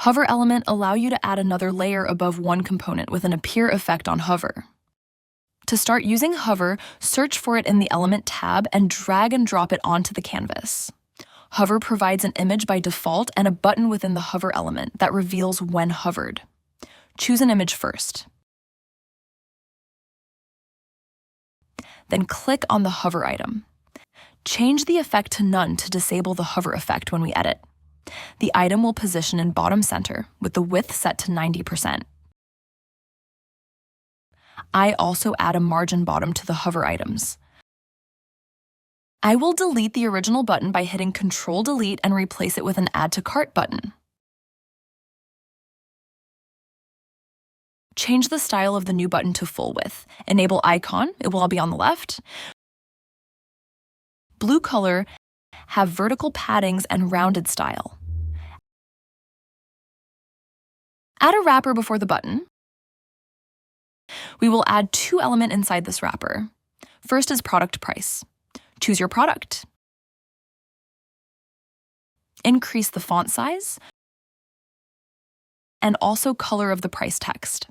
Hover element allow you to add another layer above one component with an appear effect on hover. To start using hover, search for it in the element tab and drag and drop it onto the canvas. Hover provides an image by default and a button within the hover element that reveals when hovered. Choose an image first. Then click on the hover item. Change the effect to none to disable the hover effect when we edit. The item will position in bottom center with the width set to 90%. I also add a margin bottom to the hover items. I will delete the original button by hitting Ctrl-Delete and replace it with an Add to Cart button. Change the style of the new button to full width. Enable icon, it will all be on the left. Blue color, have vertical paddings and rounded style. Add a wrapper before the button. We will add two elements inside this wrapper. First is product price. Choose your product. Increase the font size and also color of the price text.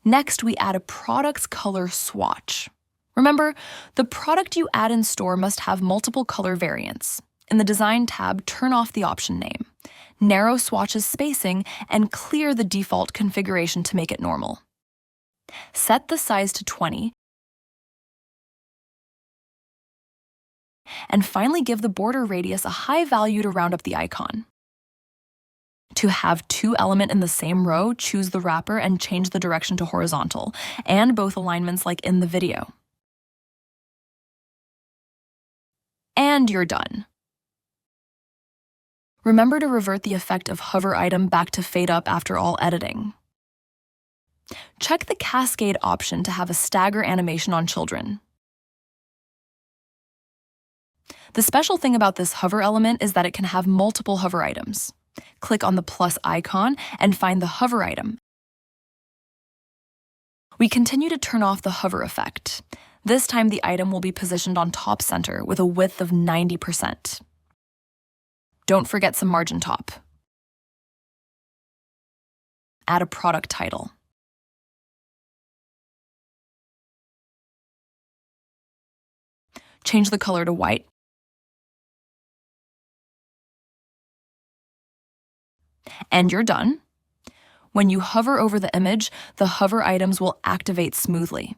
Next, we add a product's color swatch. Remember, the product you add in store must have multiple color variants. In the Design tab, turn off the option name. Narrow swatches spacing and clear the default configuration to make it normal. Set the size to 20. And finally give the border radius a high value to round up the icon. To have two elements in the same row, choose the wrapper and change the direction to horizontal, and both alignments like in the video. And you're done. Remember to revert the effect of hover item back to fade up after all editing. Check the cascade option to have a stagger animation on children. The special thing about this hover element is that it can have multiple hover items. Click on the plus icon and find the hover item. We continue to turn off the hover effect. This time the item will be positioned on top center with a width of 90%. Don't forget some margin top. Add a product title. Change the color to white. And you're done. When you hover over the image, the hover items will activate smoothly.